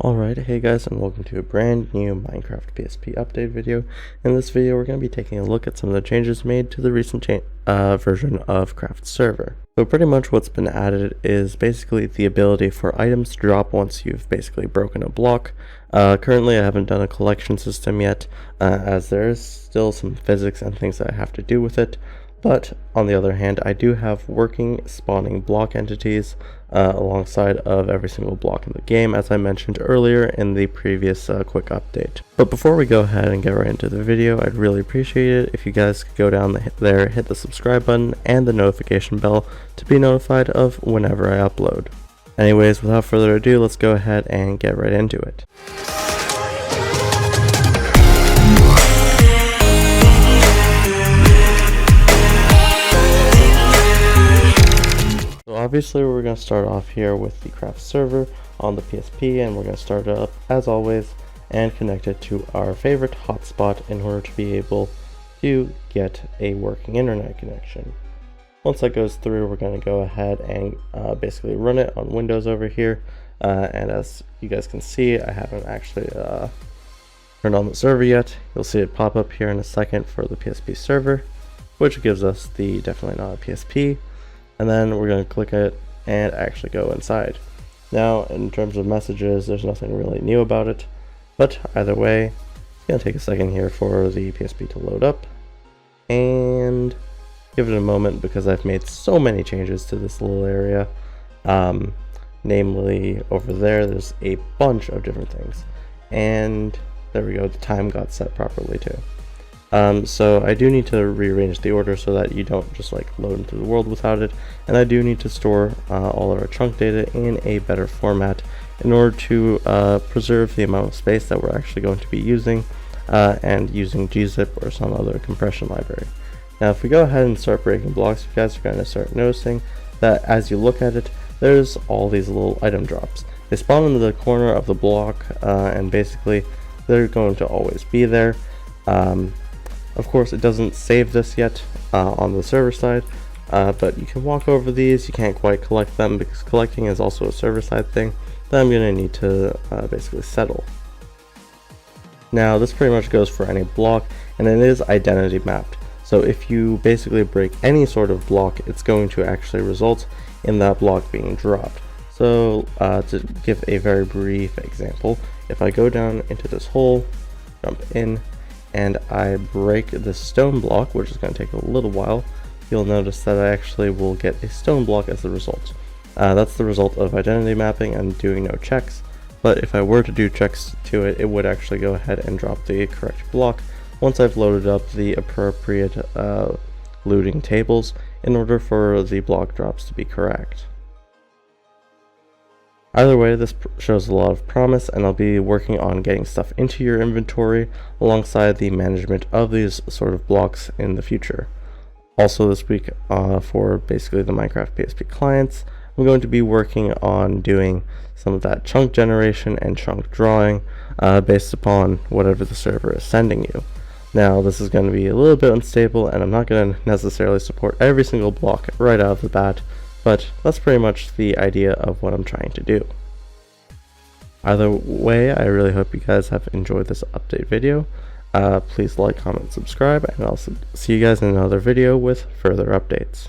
Alright, hey guys, and welcome to a brand new Minecraft PSP update video. In this video, we're going to be taking a look at some of the changes made to the recent version of Craft Server. So pretty much what's been added is basically the ability for items to drop once you've basically broken a block. Currently, I haven't done a collection system yet, as there is still some physics and things that I have to do with it. But on the other hand, I do have working spawning block entities alongside of every single block in the game, as I mentioned earlier in the previous quick update. But before we go ahead and get right into the video, I'd really appreciate it if you guys could go down there, hit the subscribe button and the notification bell to be notified of whenever I upload. Anyways, without further ado, let's go ahead and get right into it. So obviously we're going to start off here with the Craft Server on the PSP, and we're going to start it up as always and connect it to our favorite hotspot in order to be able to get a working internet connection. Once that goes through, we're going to go ahead and basically run it on Windows over here, and as you guys can see, I haven't actually turned on the server yet. You'll see it pop up here in a second for the PSP server, which gives us the definitely not a PSP. And then we're going to click it and actually go inside. Now, in terms of messages, there's nothing really new about it, but either way, it's going to take a second here for the PSP to load up, and give it a moment because I've made so many changes to this little area. Namely, over there's a bunch of different things, and there we go, the time got set properly too. So I do need to rearrange the order so that you don't just like load into the world without it, and I do need to store all of our chunk data in a better format in order to preserve the amount of space that we're actually going to be using, and using gzip or some other compression library. Now if we go ahead and start breaking blocks, you guys are going to start noticing that as you look at it, there's all these little item drops. They spawn into the corner of the block, and basically they're going to always be there. Of course, it doesn't save this yet on the server side, but you can walk over these. You can't quite collect them because collecting is also a server side thing that I'm going to need to basically settle. Now, this pretty much goes for any block, and it is identity mapped. So if you basically break any sort of block, it's going to actually result in that block being dropped. So to give a very brief example, if I go down into this hole, jump in, and I break the stone block, which is going to take a little while, you'll notice that I actually will get a stone block as the result. That's the result of identity mapping and doing no checks, but if I were to do checks to it, it would actually go ahead and drop the correct block once I've loaded up the appropriate looting tables in order for the block drops to be correct. Either way, this shows a lot of promise, and I'll be working on getting stuff into your inventory alongside the management of these sort of blocks in the future. Also this week, for basically the Minecraft PSP clients, I'm going to be working on doing some of that chunk generation and chunk drawing based upon whatever the server is sending you. Now, this is going to be a little bit unstable, and I'm not going to necessarily support every single block right out of the bat, but that's pretty much the idea of what I'm trying to do. Either way, I really hope you guys have enjoyed this update video. Please like, comment, subscribe, and I'll see you guys in another video with further updates.